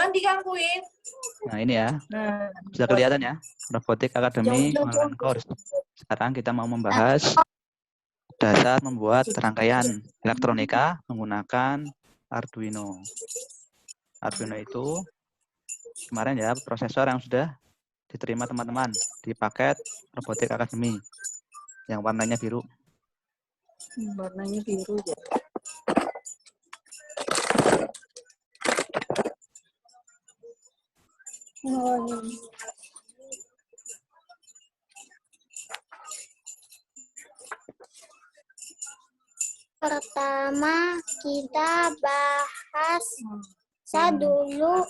Jangan digangguin. Nah, ini ya. Nah, Sudah kelihatan ya? Robotik Academy online course. Sekarang kita mau membahas dasar membuat rangkaian elektronika menggunakan Arduino. Arduino itu kemarin ya prosesor yang sudah diterima teman-teman di paket Robotik Academy yang warnanya biru. Warnanya biru ya. Pertama kita bahas dulu.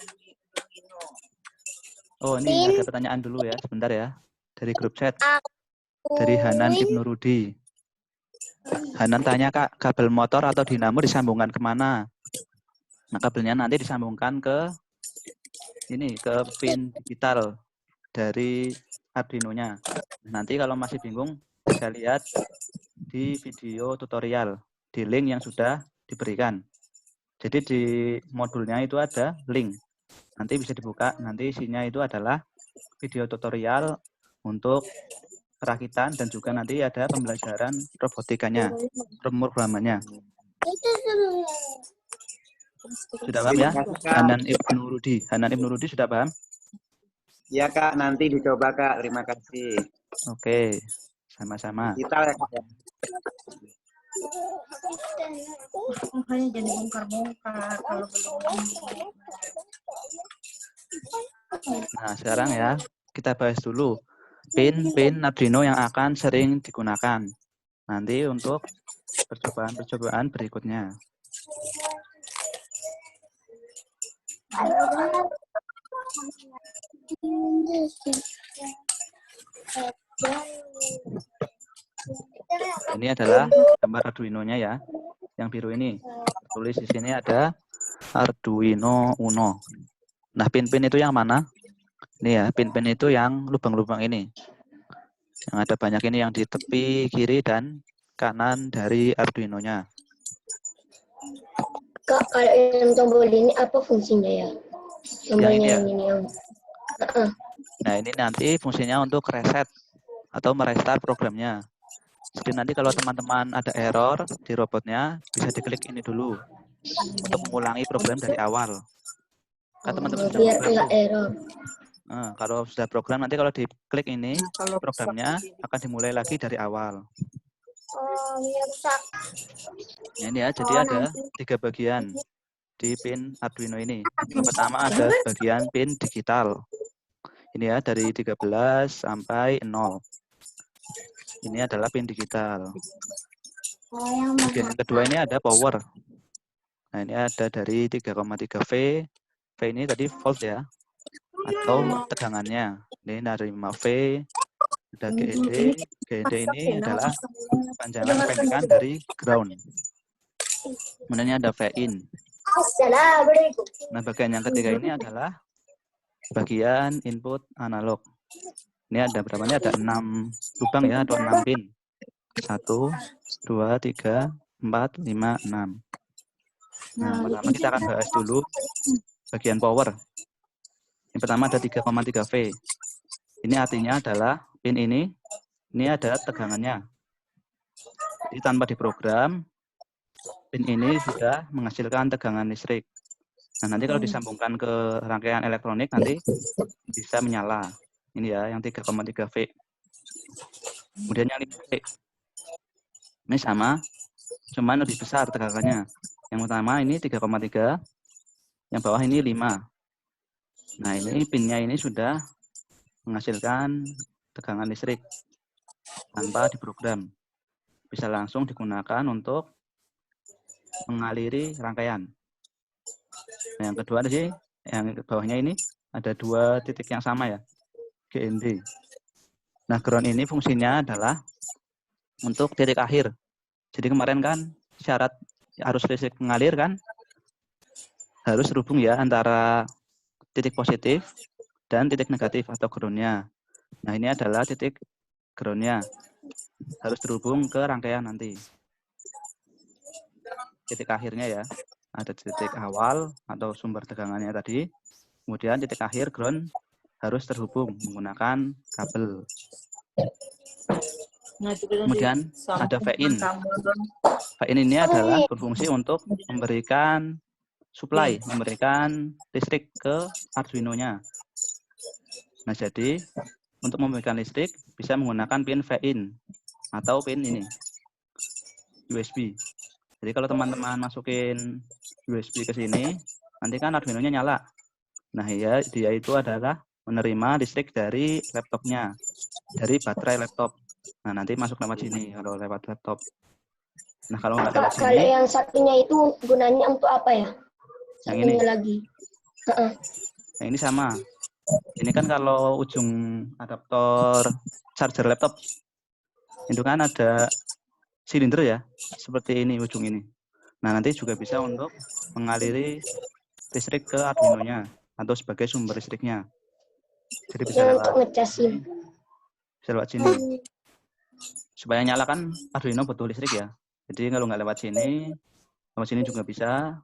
Oh, ini ada pertanyaan dulu ya, sebentar ya. Dari grup chat. Dari Hanan Ibnu Rudi. Hanan tanya, Kak, kabel motor atau dinamo disambungkan kemana? Nah, kabelnya nanti disambungkan ke ini, ke pin digital dari Arduino-nya. Nanti kalau masih bingung, bisa lihat di video tutorial, di link yang sudah diberikan. Jadi di modulnya itu ada link. Nanti bisa dibuka, nanti isinya itu adalah video tutorial untuk perakitan dan juga nanti ada pembelajaran robotikanya, pemrogramannya. Sudah paham ya? Hanan Ibnu Rudi. Hanan Ibnu Rudi sudah paham? Ya Kak, nanti dicoba Kak. Terima kasih. Oke, sama-sama. Digital ya Kak. Makanya jadi bongkar-bongkar kalau belum. Nah, sekarang ya, kita bahas dulu pin-pin Arduino yang akan sering digunakan nanti untuk percobaan berikutnya. Ini adalah gambar Arduino-nya ya, yang biru ini. Tulis di sini ada Arduino Uno. Nah, pin-pin itu yang mana? Ini ya, pin-pin itu yang lubang-lubang ini. Yang ada banyak ini yang di tepi kiri dan kanan dari Arduino-nya. Kak, kalau yang tombol ini apa fungsinya ya? Tombolnya Yang ini ya? Nah, ini nanti fungsinya untuk reset atau merestart programnya. Jadi nanti kalau teman-teman ada error di robotnya, bisa diklik ini dulu untuk mengulangi program dari awal. Kan teman-teman sudah biar program nggak tuh. error. Nah, kalau sudah program, nanti kalau diklik ini, programnya akan dimulai lagi dari awal. Oh, iya rusak. Nah, ini ya, jadi ada 3 bagian di pin Arduino ini. Yang pertama ada bagian pin digital. Ini ya, dari 13 sampai 0. Ini adalah pin digital. Bagian yang kedua ini ada power. Nah, ini ada dari 3,3 V. V ini tadi volt ya, atau tegangannya. Ini dari 5 V. Ada GND. GND ini adalah panjangan pendekkan dari ground. Kemudian ada V-in. Nah, bagian yang ketiga ini adalah bagian input analog. Ini ada berapa? Ini ada 6 lubang ya, atau 6 pin. 1, 2, 3, 4, 5, 6. Nah, pertama kita akan bahas dulu bagian power. Yang pertama ada 3,3 V. Ini artinya adalah pin ini ada tegangannya. Jadi tanpa diprogram, pin ini sudah menghasilkan tegangan listrik. Nah, nanti kalau disambungkan ke rangkaian elektronik, nanti bisa menyala. Ini ya, yang 3,3 V. Kemudian yang 5 V. Ini sama, cuman lebih besar tegangannya. Yang utama ini 3,3, yang bawah ini 5. Nah, ini pinnya ini sudah menghasilkan tegangan listrik tanpa diprogram. Bisa langsung digunakan untuk mengaliri rangkaian. Nah, yang kedua sih, yang bawahnya ini ada 2 titik yang sama ya, GND. Nah, ground ini fungsinya adalah untuk titik akhir. Jadi kemarin kan syarat arus listrik mengalir kan harus terhubung ya antara titik positif dan titik negatif atau ground-nya. Nah, ini adalah titik ground-nya. Harus terhubung ke rangkaian nanti. Titik akhirnya ya. Ada titik awal atau sumber tegangannya tadi Kemudian titik akhir ground harus terhubung menggunakan kabel. Nah, itu kan Kemudian sama ada VIN. VIN ini adalah berfungsi untuk memberikan supply, memberikan listrik ke Arduino-nya. Nah, jadi untuk memberikan listrik bisa menggunakan pin VIN atau pin ini USB. Jadi kalau teman-teman masukin USB ke sini, nanti kan Arduino-nya nyala. Nah, ya dia itu adalah menerima listrik dari laptopnya, dari baterai laptop. Nah, nanti masuk lewat sini kalau lewat laptop. Nah, kalau nggak lewat Kak, kalau sini, yang satunya itu gunanya untuk apa ya? yang Satunya ini. lagi. Heeh. Nah, ini sama. Ini kan kalau ujung adaptor charger laptop, itu kan ada silinder ya, seperti ini ujung ini. Nah, nanti juga bisa untuk mengaliri listrik ke Arduino-nya atau sebagai sumber listriknya. Jadi bisa Yang lewat untuk ngecasin. bisa lewat sini. Supaya nyala kan Arduino butuh listrik ya. Jadi kalau nggak lewat sini juga bisa.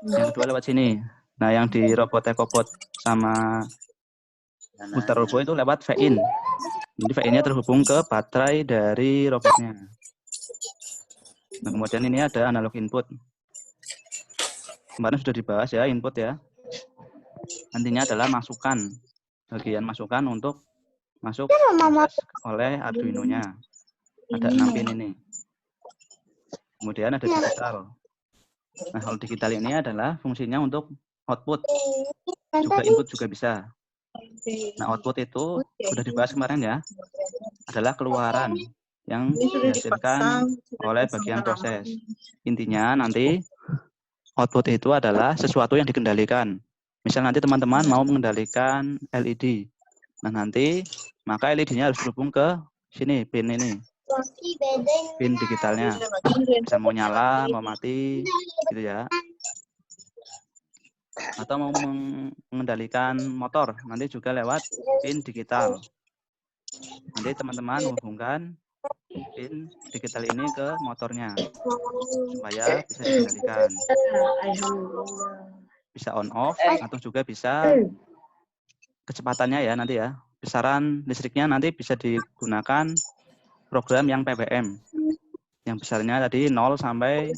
Yang kedua lewat sini. Nah, yang di robot ekobot sama Ultra Robo itu lewat VIN. Jadi VIN-nya terhubung ke baterai dari robotnya. Nah, kemudian ini ada analog input. Kemarin sudah dibahas ya input ya. Nantinya adalah masukan. Bagian masukan untuk masuk oleh Arduino-nya. Ada 6 pin ini. Kemudian ada digital. Nah, kalau digital ini adalah fungsinya untuk output. Juga input juga bisa. Nah, output itu sudah dibahas kemarin ya. Adalah keluaran yang dihasilkan oleh bagian proses. Intinya nanti output itu adalah sesuatu yang dikendalikan. Misal nanti teman-teman mau mengendalikan LED. Nah, nanti maka LED-nya harus terhubung ke sini, pin ini. Pin digitalnya. Bisa mau nyala, mau mati, gitu ya. Atau mau mengendalikan motor, nanti juga lewat pin digital. Nanti teman-teman hubungkan pin digital ini ke motornya, supaya bisa dikendalikan. Bisa on off atau juga bisa kecepatannya ya nanti ya. Besaran listriknya nanti bisa digunakan program yang PWM. Yang besarnya tadi 0 sampai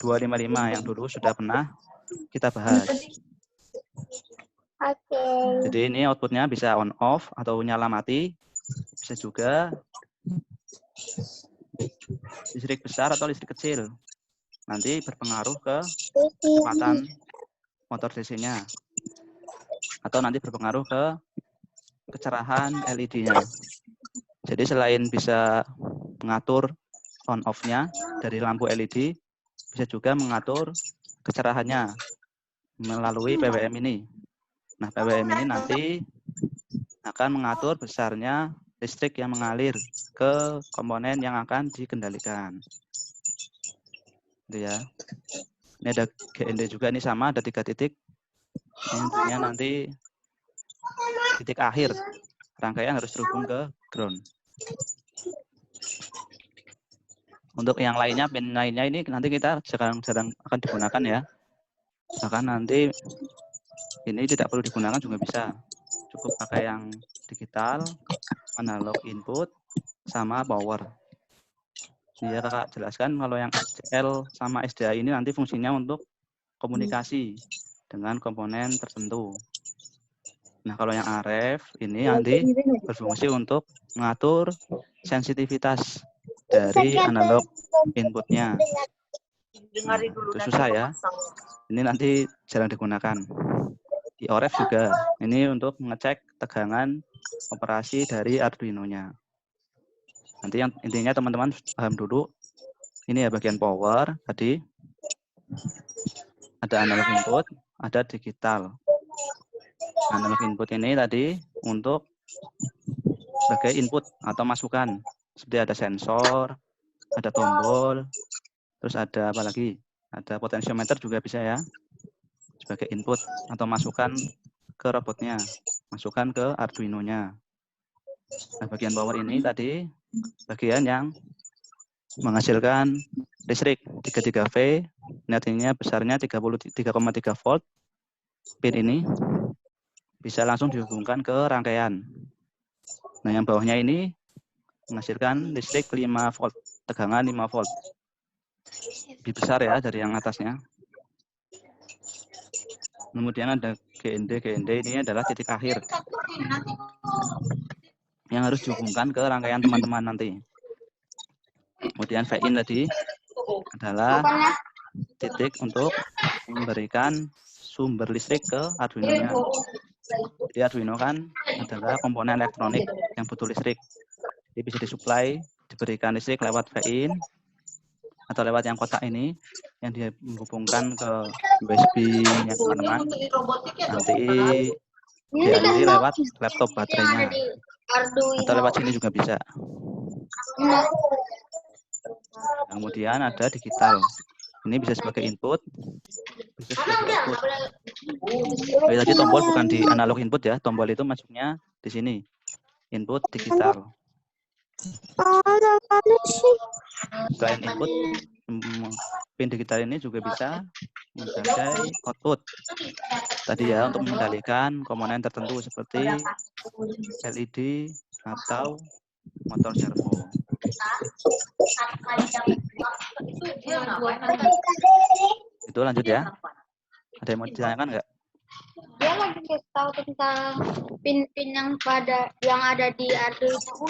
255 yang dulu sudah pernah kita bahas. Jadi ini outputnya bisa on off atau nyala mati. Bisa juga listrik besar atau listrik kecil. Nanti berpengaruh ke kecepatan motor DC-nya. Atau nanti berpengaruh ke kecerahan LED-nya. Jadi selain bisa mengatur on off-nya dari lampu LED, bisa juga mengatur kecerahannya melalui PWM ini. Nah, PWM ini nanti akan mengatur besarnya listrik yang mengalir ke komponen yang akan dikendalikan. Gitu ya. Ini ada GND juga, ini sama, ada 3 titik. Ini intinya nanti titik akhir rangkaian harus terhubung ke ground. Untuk yang lainnya, pin lainnya ini nanti kita jarang-jarang akan digunakan ya. Bahkan nanti ini tidak perlu digunakan juga bisa. Cukup pakai yang digital, analog input, sama power. Ini ya kakak jelaskan kalau yang SCL sama SDA ini nanti fungsinya untuk komunikasi dengan komponen tertentu. Nah, kalau yang RF ini nanti berfungsi untuk mengatur sensitivitas dari analog inputnya. Nah, itu susah ya. Ini nanti jarang digunakan. Di RF juga. Ini untuk mengecek tegangan operasi dari Arduino-nya. Nanti yang intinya teman-teman paham dulu. Ini ya bagian power tadi. Ada analog input, ada digital. Analog input ini tadi untuk sebagai input atau masukan. Seperti ada sensor, ada tombol, terus ada apa lagi? Ada potensiometer juga bisa ya. Sebagai input atau masukan ke robotnya. Masukan ke Arduino-nya. Nah, bagian power ini tadi bagian yang menghasilkan listrik 33V, ini artinya besarnya 33,3 volt pin ini bisa langsung dihubungkan ke rangkaian. Nah, yang bawahnya ini menghasilkan listrik 5 volt, tegangan 5 volt. Lebih besar ya dari yang atasnya. Kemudian ada GND. GND ini adalah titik akhir yang harus dihubungkan ke rangkaian teman-teman nanti. Kemudian VIN tadi adalah titik untuk memberikan sumber listrik ke Arduino-nya. Jadi Arduino kan adalah komponen elektronik yang butuh listrik. Jadi bisa disuplai, diberikan listrik lewat VIN atau lewat yang kotak ini yang dihubungkan ke USB-nya teman-teman. Nanti dialiri lewat laptop baterainya atau lewat sini juga bisa. Kemudian ada digital. Ini bisa sebagai input, bisa sebagai output. Tadi tombol bukan di analog input ya, tombol itu masuknya di sini. Input digital. Selain input, pin digital ini juga bisa sebagai output. Tadi ya, untuk mengendalikan komponen tertentu seperti LED atau motor servo. Itu lanjut ya. Ada yang mau ditanyakan nggak? Dia lagi tahu tentang pin-pin yang ada di Arduino.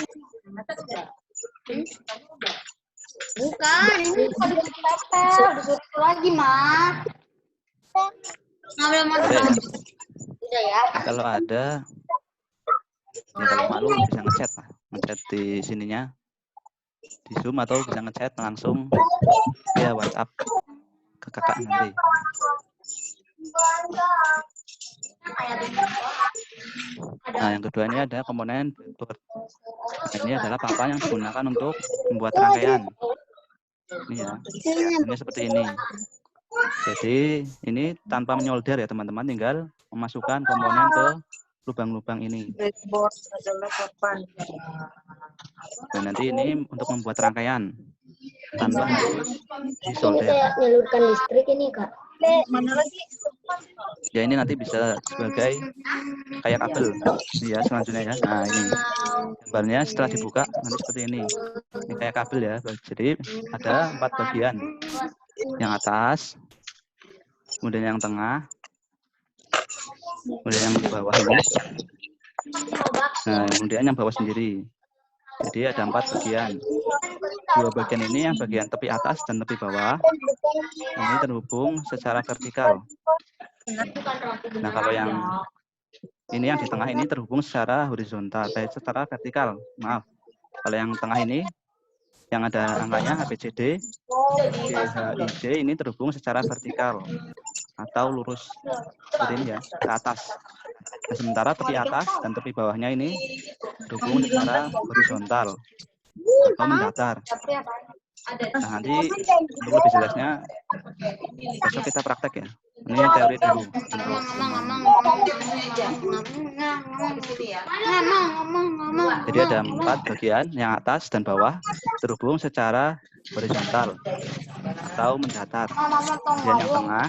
Bukan, ini kalau ditempel, disuruh lagi, Mak. Nggak boleh masuk. Udah ya. Kalau ada, ya kalau malu bisa ngechat lah. Ngechat di sininya, di Zoom atau bisa ngechat langsung via WhatsApp ke kakak nanti. Nah, yang kedua ini ada komponen breadboard. Nah, ini adalah papan yang digunakan untuk membuat rangkaian. Ini ya, ini seperti ini. Jadi ini tanpa menyolder ya teman-teman, tinggal memasukkan komponen ke lubang-lubang ini. Breadboard adalah papan. Dan nanti ini untuk membuat rangkaian tanpa harus Ini disolder. kayak nyalurkan listrik ini, Kak. Mana lagi? Ya ini nanti bisa sebagai kayak kabel. Ya selanjutnya ya. Nah ini gambarnya setelah dibuka nanti seperti ini. Ini kayak kabel ya. Jadi ada 4 bagian. Yang atas, kemudian yang tengah, kemudian yang di bawah ini. Nah kemudian yang bawah sendiri. Jadi ada 4 bagian. 2 bagian ini yang bagian tepi atas dan tepi bawah ini terhubung secara vertikal. Nah kalau yang ini yang di tengah ini terhubung secara horizontal, secara vertikal. Maaf. Kalau yang tengah ini yang ada angkanya ABCD, DHIJ ini terhubung secara vertikal atau lurus seperti ini ya ke atas. Nah, sementara tepi atas dan tepi bawahnya ini terhubung secara horizontal atau mendatar. Nah, nanti untuk lebih jelasnya besok kita praktek ya. Ini teori dulu. Jadi ada 4 bagian, yang atas dan bawah terhubung secara horizontal atau mendatar. Kemudian yang tengah,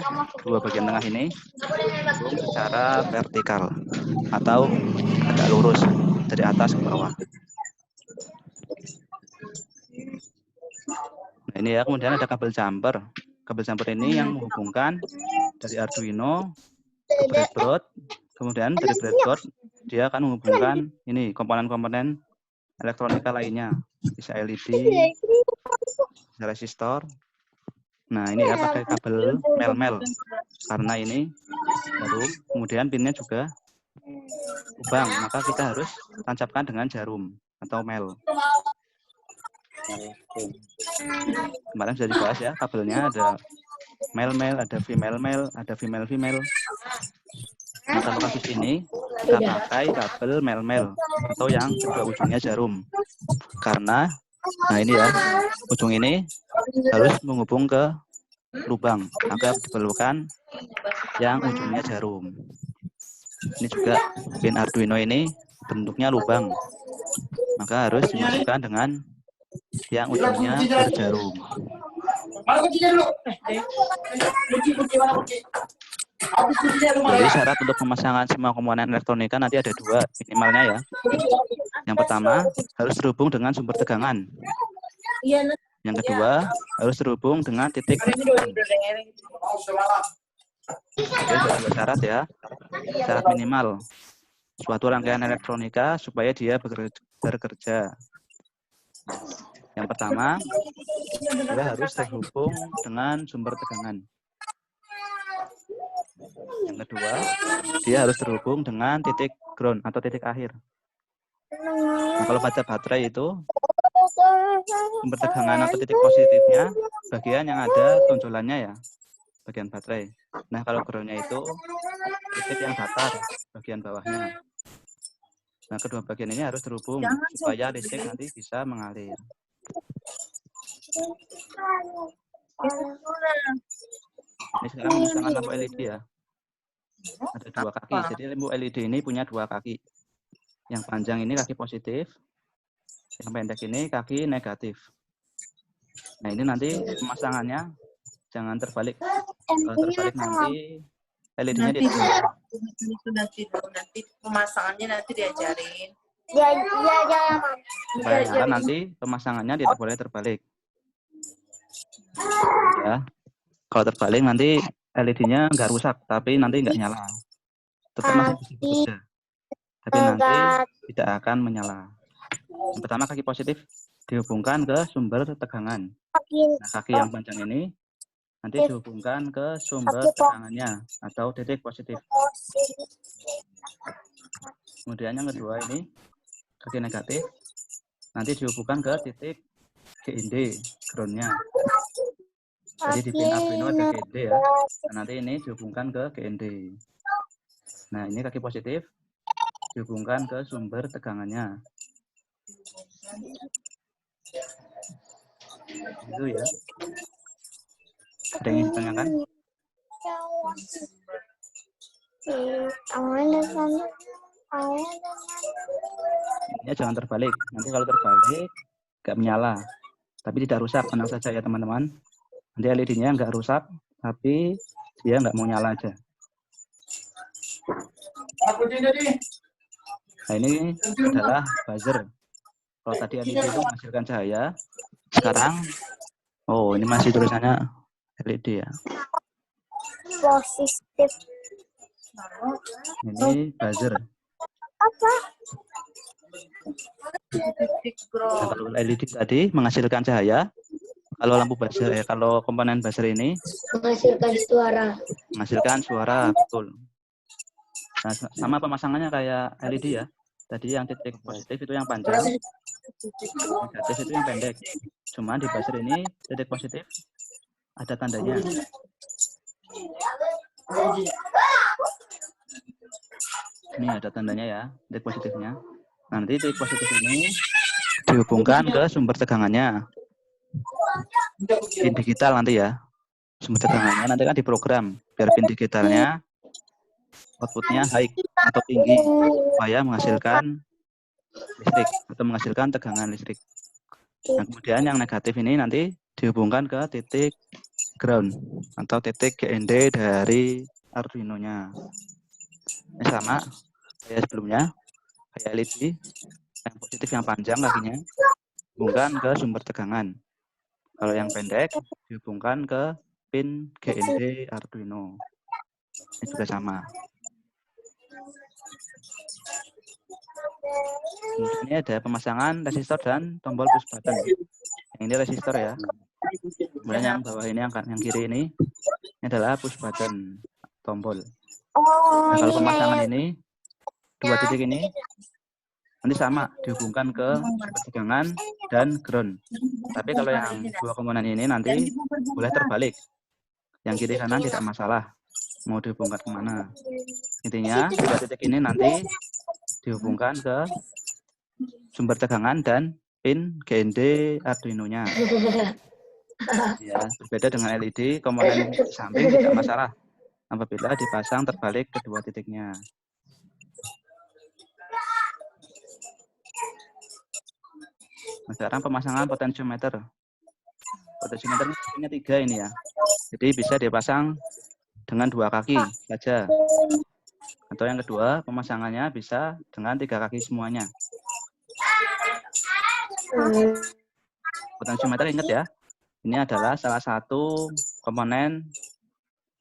2 bagian tengah ini terhubung secara vertikal atau agak lurus dari atas ke bawah. Nah, ini ya, kemudian ada kabel jumper. Kabel jumper ini yang menghubungkan dari Arduino ke breadboard. Kemudian dari breadboard dia akan menghubungkan ini komponen-komponen elektronika lainnya. Bisa LED, bisa resistor. Nah, ini ya pakai kabel mel-mel. Karena ini jarum, kemudian pinnya juga lubang, maka kita harus tancapkan dengan jarum atau mel. Kemarin sudah dibahas ya, kabelnya ada male-male, ada female-male, ada female-female. Nah, kalau kasus ini kita pakai kabel male-male atau yang kedua ujungnya jarum. Karena, nah ini ya, ujung ini harus menghubung ke lubang, maka diperlukan yang ujungnya jarum. Ini juga pin Arduino ini bentuknya lubang, maka harus dimasukkan dengan yang ujungnya berjarum. Jadi syarat untuk pemasangan semua komponen elektronika nanti ada 2 minimalnya ya. Yang pertama harus terhubung dengan sumber tegangan. Yang kedua harus terhubung dengan titik ground. Oke, ada 2 syarat ya. Syarat minimal suatu rangkaian elektronika supaya dia bekerja. Yang pertama, dia harus terhubung dengan sumber tegangan. Yang kedua, dia harus terhubung dengan titik ground atau titik akhir. Nah, kalau pada baterai itu, sumber tegangan atau titik positifnya, bagian yang ada tonjolannya ya, bagian baterai. Nah, kalau groundnya itu, titik yang datar, bagian bawahnya. Nah, kedua bagian ini harus terhubung supaya listrik nanti bisa mengalir. Ini sekarang pemasangan lampu LED ya. Ada 2 kaki. Jadi lampu LED ini punya 2 kaki. Yang panjang ini kaki positif, yang pendek ini kaki negatif. Nah, ini nanti pemasangannya jangan terbalik. Kalau terbalik nanti LED-nya tidak nyala. Nanti pemasangannya nanti diajarin. Supaya nyala nanti pemasangannya tidak boleh terbalik. Ya, kalau terbalik nanti LED-nya nggak rusak, tapi nanti nggak nyala. Tetap masih bisa bekerja, tapi nanti tidak akan menyala. Yang pertama kaki positif dihubungkan ke sumber tegangan. Nah, kaki yang panjang ini nanti dihubungkan ke sumber tegangannya atau titik positif. Kemudian yang kedua ini kaki negatif nanti dihubungkan ke titik GND groundnya. Jadi di pin Arduino ada GND ya. Nah, nanti ini dihubungkan ke GND. Nah, ini kaki positif dihubungkan ke sumber tegangannya. Itu ya. Ada yang ingin ditanyakan? Ini jangan terbalik. Nanti kalau terbalik nggak menyala, tapi tidak rusak. Tenang saja ya teman-teman. Nanti LED-nya nggak rusak, tapi dia nggak mau nyala aja. Nah, ini adalah buzzer. Kalau tadi LED itu menghasilkan cahaya, sekarang, oh ini masih tulisannya LED ya. Positif. Ini buzzer. Nah, kalau LED tadi menghasilkan cahaya, kalau lampu buzzer ya, kalau komponen buzzer ini menghasilkan suara, betul. Nah, sama pemasangannya kayak LED ya. Tadi yang titik positif itu yang panjang, negatif itu yang pendek. Cuma di buzzer ini titik positif ada tandanya. Ini ada tandanya ya, titik positifnya. Nanti titik positif ini dihubungkan ke sumber tegangannya. Pin digital nanti ya. Sumber tegangannya nanti kan diprogram biar pin digitalnya outputnya high atau tinggi supaya menghasilkan listrik atau menghasilkan tegangan listrik. Nah, kemudian yang negatif ini nanti dihubungkan ke titik ground atau titik GND dari Arduino-nya. Ini sama kayak sebelumnya, kayak LED yang positif yang panjang kakinya dihubungkan ke sumber tegangan. Kalau yang pendek dihubungkan ke pin GND Arduino. Ini juga sama. Ini ada pemasangan resistor dan tombol push button. Yang ini resistor ya. Kemudian yang bawah ini yang kiri ini adalah push button tombol. Nah, kalau pemasangan ini 2 titik ini nanti sama dihubungkan ke sumber tegangan dan ground. Tapi kalau yang 2 komponen ini nanti boleh terbalik. Yang kiri kanan tidak masalah. Mau dihubungkan kemana? Intinya 2 titik ini nanti dihubungkan ke sumber tegangan dan pin GND Arduino-nya. Ya, berbeda dengan LED, komponen di samping tidak masalah apabila dipasang terbalik kedua titiknya. Nah, sekarang pemasangan potentiometer. Potentiometer ini 3 ini ya. Jadi bisa dipasang dengan 2 kaki saja. Atau yang kedua, pemasangannya bisa dengan 3 kaki semuanya. Potensiometer ingat ya, ini adalah salah satu komponen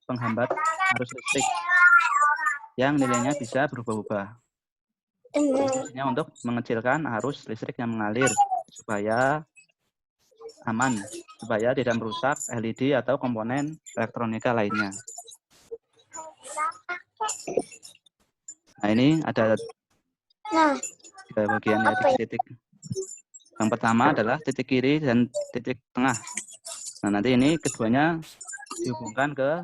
penghambat arus listrik yang nilainya bisa berubah-ubah. Fungsinya untuk mengecilkan arus listrik yang mengalir supaya aman, supaya tidak merusak LED atau komponen elektronika lainnya. Nah, ini ada 3 bagian ya, titik-titik. Yang pertama adalah titik kiri dan titik tengah. Nah, nanti ini keduanya dihubungkan ke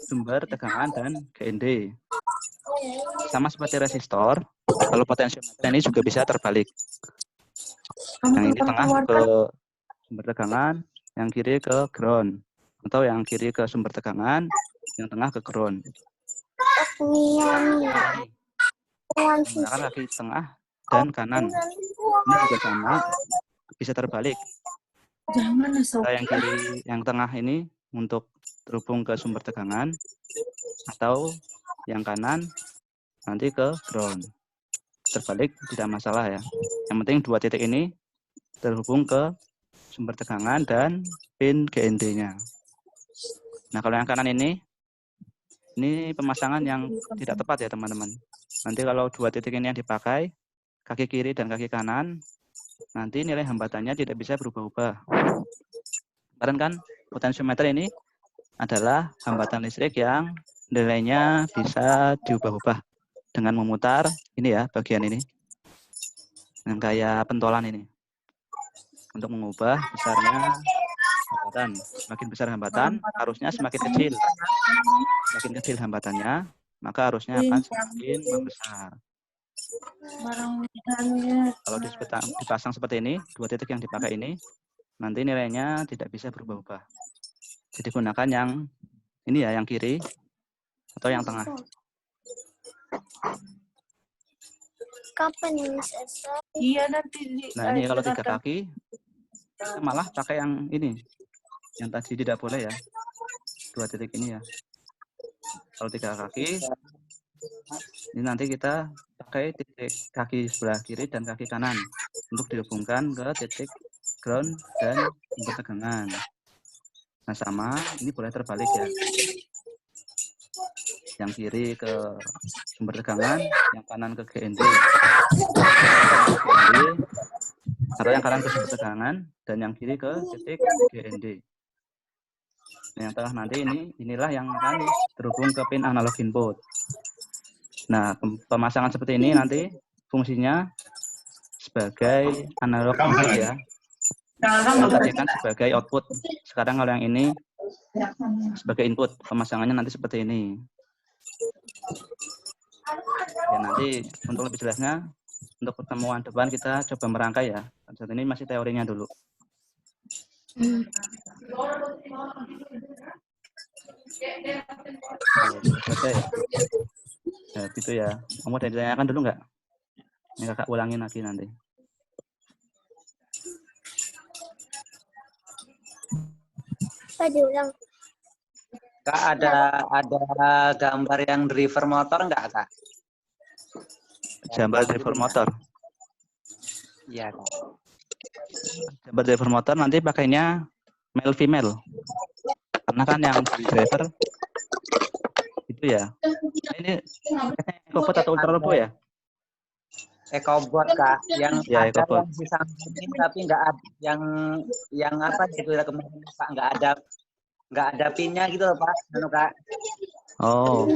sumber tegangan dan GND. Sama seperti resistor, kalau potensiometer ini juga bisa terbalik. Yang ini tengah ke sumber tegangan, yang kiri ke ground. Atau yang kiri ke sumber tegangan, yang tengah ke ground. Menggunakan kaki tengah dan kanan. Ini juga sama, bisa terbalik. Yang kiri, yang tengah ini untuk terhubung ke sumber tegangan, atau yang kanan nanti ke ground. Terbalik tidak masalah ya. Yang penting 2 titik ini terhubung ke sumber tegangan dan pin GND-nya. Nah, kalau yang kanan ini pemasangan yang tidak tepat ya teman-teman. Nanti kalau 2 titik ini yang dipakai, kaki kiri dan kaki kanan, nanti nilai hambatannya tidak bisa berubah-ubah. Karena kan potensiometer ini adalah hambatan listrik yang nilainya bisa diubah-ubah dengan memutar ini ya, bagian ini. Yang kayak pentolan ini. Untuk mengubah besarnya hambatan. Semakin besar hambatan, arusnya semakin kecil. Semakin kecil hambatannya, maka arusnya akan semakin membesar. Kalau dipasang seperti ini, 2 titik yang dipakai ini, nanti nilainya tidak bisa berubah-ubah. Jadi gunakan yang ini ya, yang kiri atau yang tengah. Kapan ini selesai? Iya nanti. Nah, ini kalau 3 kaki, kita malah pakai yang ini. Yang tadi tidak boleh ya. 2 titik ini ya. Kalau 3 kaki, ini nanti kita pakai titik kaki sebelah kiri dan kaki kanan untuk dihubungkan ke titik ground dan sumber tegangan. Nah, sama, ini boleh terbalik ya. Yang kiri ke sumber tegangan, yang kanan ke GND. Atau yang kanan ke sumber tegangan dan yang kiri ke titik GND. Nah, yang tengah nanti inilah yang akan terhubung ke pin analog input. Nah, pemasangan seperti ini nanti fungsinya sebagai analog input ya. Yang tadi kan sebagai output. Sekarang kalau yang ini sebagai input, pemasangannya nanti seperti ini. Ya, nanti untuk lebih jelasnya, untuk pertemuan depan kita coba merangkai ya. Saat ini masih teorinya dulu. Selesai ya? Ya, gitu ya. Kamu udah ditanyakan dulu nggak? Ini kakak ulangin lagi nanti. Diulang. Kak, ada gambar yang driver motor nggak, Kak? Gambar driver motor. Iya, Kak. Gambar driver motor nanti pakainya male female. Karena kan yang driver itu ya. Ini EcoBot atau Ultra Robo ya? EcoBot, Kak. Yang Ya, ada EcoBot. yang di samping tapi nggak ada yang apa gitu ya kemarin, Pak, nggak ada pinnya gitu loh, Pak. Kak. Oh.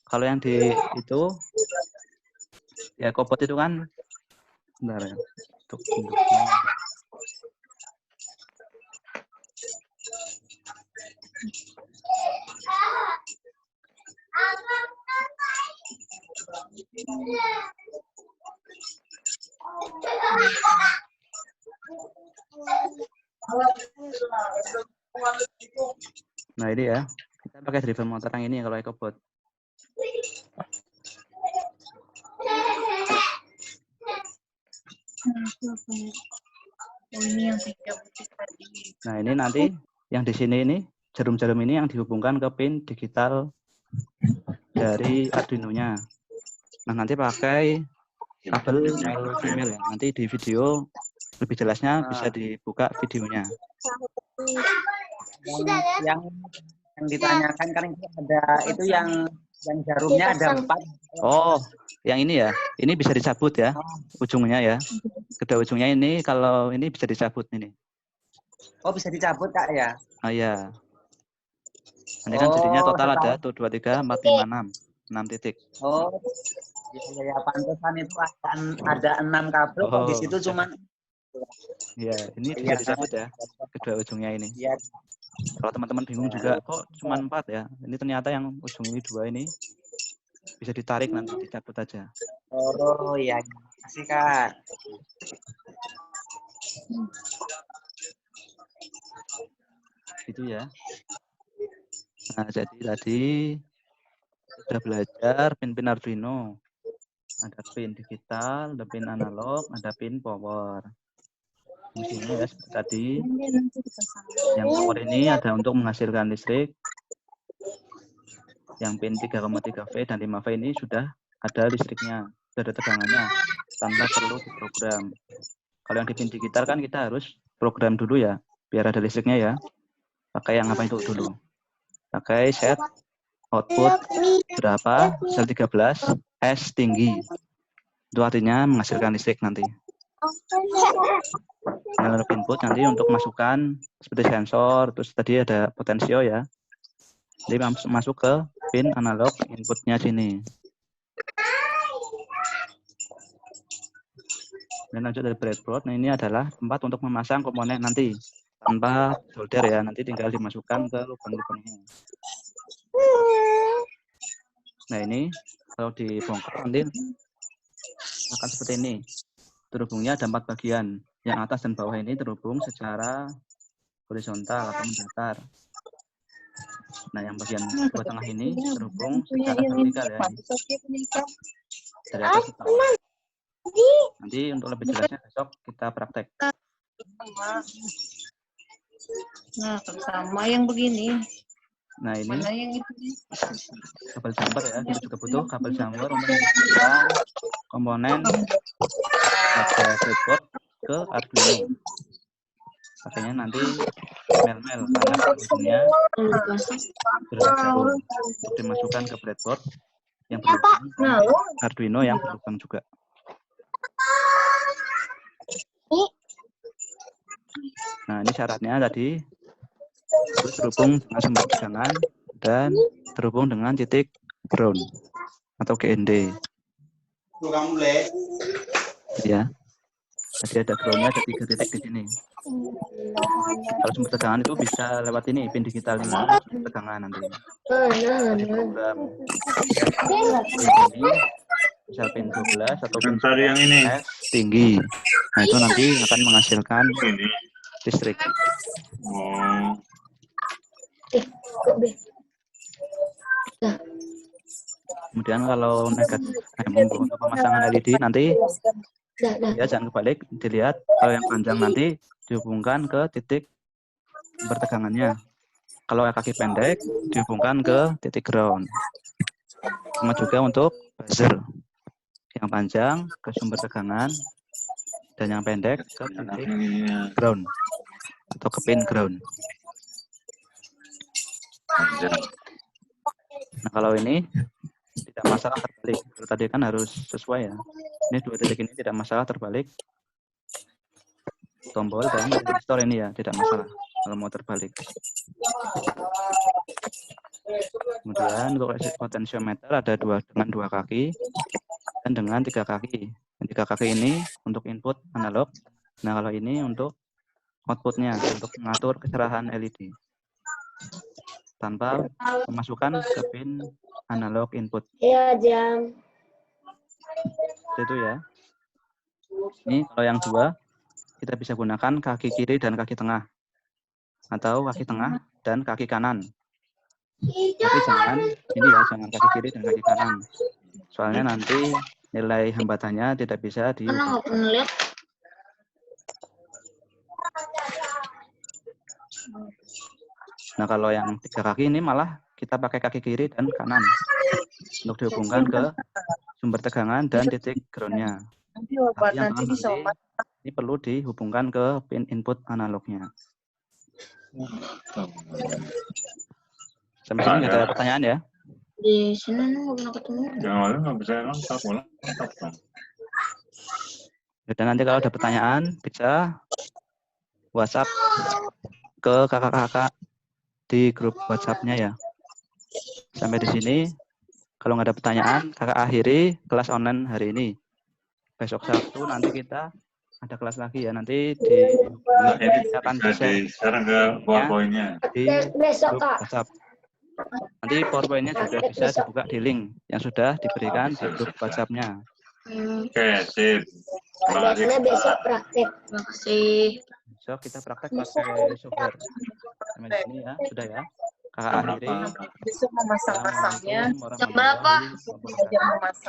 Kalau yang di itu ya EcoBot itu kan bentar ya. Untuk bentuknya. Nah, ini ya. Kita pakai driver motor yang ini kalau EcoBot. Oh, ini yang 3 tadi. Nah, ini nanti yang di sini ini jarum-jarum ini yang dihubungkan ke pin digital dari Arduino-nya. Nah, nanti pakai kabel male female ya. Nanti di video lebih jelasnya bisa dibuka videonya. Yang ditanyakan kan ada itu yang jarumnya ada 4. Oh, yang ini ya. Ini bisa dicabut ya, ujungnya ya. Kedua ujungnya ini kalau ini bisa dicabut ini. Oh, bisa dicabut Kak ya? Ah ya. Nanti kan jadinya total ada 1, 2, 3, 4, 5, 6 titik. Oh, ya pantesan itu ada 6 kabel kok di situ cuman. Iya, ini bisa dicabut ya, kedua ujungnya ini. Iya. Kalau teman-teman bingung juga, kok cuma 4 ya? Ini ternyata yang ujung ini 2 ini bisa ditarik nanti, dicabut aja. Oh iya, kasih Kak. Gitu ya. Nah, jadi tadi sudah belajar pin-pin Arduino. Ada pin digital, ada pin analog, ada pin power. Fungsinya ya seperti tadi. Yang power ini ada untuk menghasilkan listrik. Yang pin 3,3V dan 5V ini sudah ada listriknya, sudah ada tegangannya, tanpa perlu diprogram. Kalau yang di pin digital kan kita harus program dulu ya, biar ada listriknya ya. Pakai yang apa itu dulu? Pakai set output berapa, sel 13, S tinggi. Itu artinya menghasilkan listrik nanti. Analog input nanti untuk masukkan seperti sensor, terus tadi ada potensio ya. Jadi masuk ke pin analog inputnya sini. Dan lanjut dari breadboard, nah ini adalah tempat untuk memasang komponen nanti tanpa solder ya, nanti tinggal dimasukkan ke lubang-lubangnya. Nah ini kalau dibongkar nanti akan seperti ini. Terhubungnya ada 4 bagian. Yang atas dan bawah ini terhubung secara horizontal atau mendatar. Nah yang bagian bawah tengah ini terhubung secara vertikal ya. Dari atas ke bawah. Nanti untuk lebih jelasnya besok kita praktek. Nah, sama yang begini. Nah ini Mana yang itu? kabel jumper ya, kita juga butuh kabel jumper untuk menghubungkan komponen pada breadboard ke Arduino. Pakainya nanti mel-mel karena ujungnya berat jarum untuk dimasukkan ke breadboard yang berlubang, Arduino yang berlubang juga. Nah ini syaratnya tadi harus terhubung dengan sumber tegangan dan terhubung dengan titik ground atau GND. Ya, jadi ada groundnya, ada 3 titik di sini. Kalau sumber tegangan itu bisa lewat ini pin digital ini sumber tegangan nanti. Jadi program ini bisa pin 12 atau pin yang ini tinggi. Nah itu nanti akan menghasilkan listrik. Kemudian kalau negatif untuk pemasangan LED nanti ya jangan kebalik, dilihat kalau yang panjang nanti dihubungkan ke titik bertegangannya. Kalau kaki pendek dihubungkan ke titik ground. Sama juga untuk buzzer. Yang panjang ke sumber tegangan dan yang pendek ke titik ground atau ke pin ground. Nah kalau ini tidak masalah terbalik. Kalau tadi kan harus sesuai ya. Ini 2 titik ini tidak masalah terbalik. Tombol dan resistor ini ya tidak masalah kalau mau terbalik. Kemudian untuk potensiometer ada dengan 2 kaki dan dengan 3 kaki. 3 kaki ini untuk input analog. Nah kalau ini untuk outputnya untuk mengatur kecerahan LED tanpa memasukkan ke pin analog input. Iya, Jam. Itu ya. Ini kalau yang 2 kita bisa gunakan kaki kiri dan kaki tengah atau kaki tengah dan kaki kanan. Tapi jangan ini ya, jangan kaki kiri dan kaki kanan. Soalnya nanti nilai hambatannya tidak bisa di. Nah, kalau yang 3 kaki ini malah kita pakai kaki kiri dan kanan untuk dihubungkan ke sumber tegangan dan titik groundnya. Nanti obat, Tapi yang nanti dalam bisa hal obat. ini perlu dihubungkan ke pin input analognya. Sampai sini nggak ada pertanyaan ya? Di sini nggak pernah ketemu. Yang lain nggak bisa lengkap, lengkap dong. Dan nanti kalau ada pertanyaan bisa WhatsApp ke kakak-kakak di grup WhatsApp-nya ya. Sampai di sini. Kalau nggak ada pertanyaan, kakak akhiri kelas online hari ini. Besok Sabtu nanti kita ada kelas lagi ya. Nanti Nah, ini akan bisa di-share sekarang ke PowerPoint-nya. di Besok, grup Kak. WhatsApp. Nanti PowerPoint-nya juga bisa dibuka di link yang sudah diberikan di grup WhatsApp-nya. Oke, sip. Terima kasih. Karena besok praktek. Terima kasih. Besok kita praktek pakai software. Sampai di sini ya, sudah ya. Kakak akhiri. Besok memasang pasangnya. Assalamualaikum warahmatullahi wabarakatuh. Jam memasang.